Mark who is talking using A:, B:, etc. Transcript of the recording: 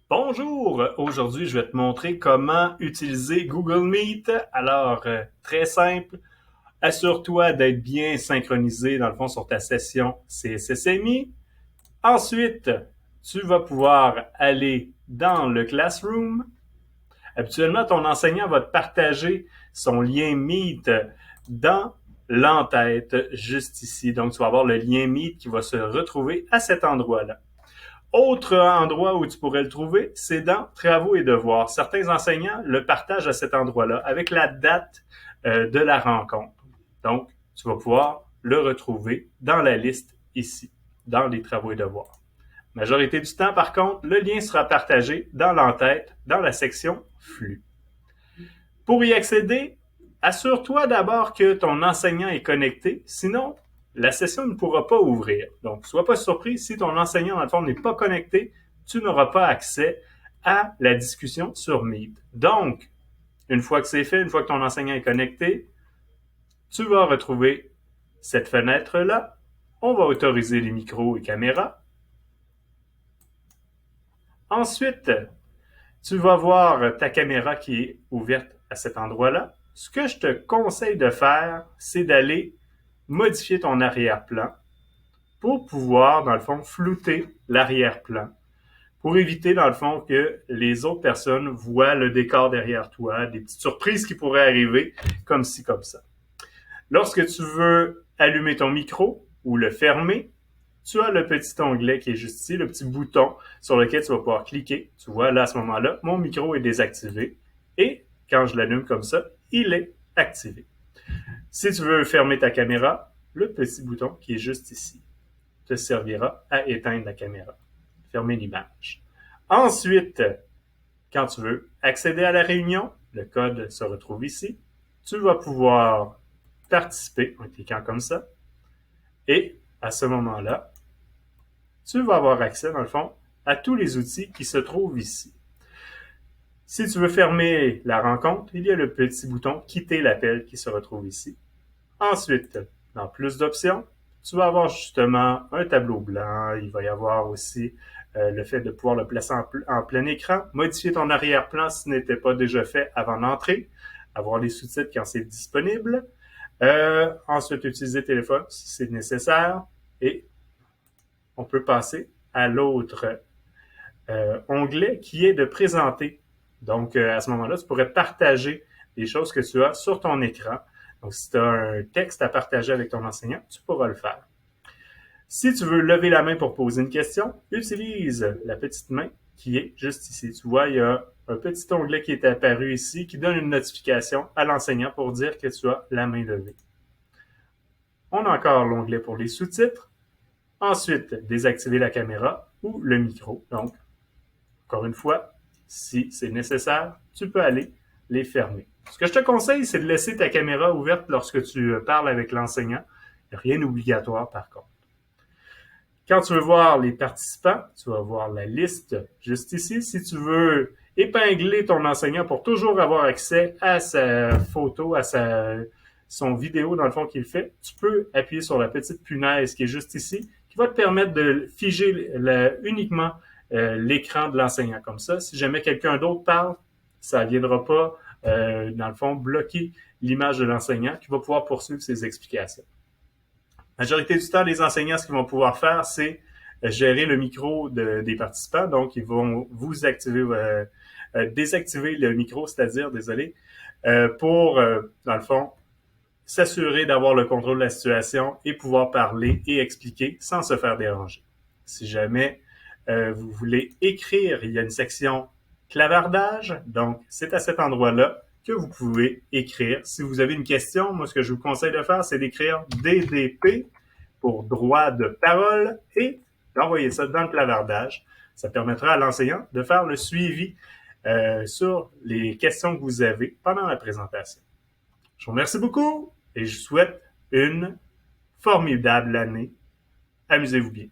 A: Bonjour! Aujourd'hui, je vais te montrer comment utiliser Google Meet. Alors, très simple, assure-toi d'être bien synchronisé dans le fond sur ta session CSSMI. Ensuite, tu vas pouvoir aller dans le Classroom. Habituellement, ton enseignant va te partager son lien Meet dans l'entête juste ici. Donc, tu vas avoir le lien Meet qui va se retrouver à cet endroit-là. Autre endroit où tu pourrais le trouver, c'est dans Travaux et devoirs. Certains enseignants le partagent à cet endroit-là avec la date de la rencontre. Donc, tu vas pouvoir le retrouver dans la liste ici, dans les Travaux et devoirs. Majorité du temps, par contre, le lien sera partagé dans l'entête, dans la section Flux. Pour y accéder, assure-toi d'abord que ton enseignant est connecté, sinon la session ne pourra pas ouvrir. Donc, sois pas surpris si ton enseignant, dans le fond, n'est pas connecté, tu n'auras pas accès à la discussion sur Meet. Donc, une fois que c'est fait, une fois que ton enseignant est connecté, tu vas retrouver cette fenêtre-là. On va autoriser les micros et caméras. Ensuite, tu vas voir ta caméra qui est ouverte à cet endroit-là. Ce que je te conseille de faire, c'est d'aller modifier ton arrière-plan pour pouvoir, dans le fond, flouter l'arrière-plan pour éviter, dans le fond, que les autres personnes voient le décor derrière toi, des petites surprises qui pourraient arriver, comme ci, comme ça. Lorsque tu veux allumer ton micro ou le fermer, tu as le petit onglet qui est juste ici, le petit bouton sur lequel tu vas pouvoir cliquer. Tu vois, là, à ce moment-là, mon micro est désactivé et quand je l'allume comme ça, il est activé. Si tu veux fermer ta caméra, le petit bouton qui est juste ici te servira à éteindre la caméra, fermer l'image. Ensuite, quand tu veux accéder à la réunion, le code se retrouve ici. Tu vas pouvoir participer en cliquant comme ça. Et à ce moment-là, tu vas avoir accès, dans le fond, à tous les outils qui se trouvent ici. Si tu veux fermer la rencontre, il y a le petit bouton « Quitter l'appel » qui se retrouve ici. Ensuite, dans « Plus d'options », tu vas avoir justement un tableau blanc. Il va y avoir aussi le fait de pouvoir le placer en plein écran, modifier ton arrière-plan si ce n'était pas déjà fait avant d'entrer, avoir les sous-titres quand c'est disponible. Ensuite, utiliser le téléphone si c'est nécessaire et on peut passer à l'autre onglet qui est de présenter. Donc, à ce moment-là, tu pourrais partager les choses que tu as sur ton écran. Donc, si tu as un texte à partager avec ton enseignant, tu pourras le faire. Si tu veux lever la main pour poser une question, utilise la petite main qui est juste ici. Tu vois, il y a un petit onglet qui est apparu ici qui donne une notification à l'enseignant pour dire que tu as la main levée. On a encore l'onglet pour les sous-titres. Ensuite, désactiver la caméra ou le micro. Donc, encore une fois, si c'est nécessaire, tu peux aller les fermer. Ce que je te conseille, c'est de laisser ta caméra ouverte lorsque tu parles avec l'enseignant. Rien d'obligatoire par contre. Quand tu veux voir les participants, tu vas voir la liste juste ici. Si tu veux épingler ton enseignant pour toujours avoir accès à sa photo, à son vidéo dans le fond qu'il fait, tu peux appuyer sur la petite punaise qui est juste ici, qui va te permettre de figer uniquement l'écran de l'enseignant. Comme ça, si jamais quelqu'un d'autre parle, ça ne viendra pas, dans le fond, bloquer l'image de l'enseignant qui va pouvoir poursuivre ses explications. La majorité du temps, les enseignants, ce qu'ils vont pouvoir faire, c'est gérer le micro des participants. Donc, ils vont vous désactiver le micro, c'est-à-dire, pour, dans le fond, s'assurer d'avoir le contrôle de la situation et pouvoir parler et expliquer sans se faire déranger. Si jamais vous voulez écrire, il y a une section clavardage. Donc, c'est à cet endroit-là que vous pouvez écrire. Si vous avez une question, moi, ce que je vous conseille de faire, c'est d'écrire DDP pour droit de parole et d'envoyer ça dans le clavardage. Ça permettra à l'enseignant de faire le suivi sur les questions que vous avez pendant la présentation. Je vous remercie beaucoup et je vous souhaite une formidable année. Amusez-vous bien.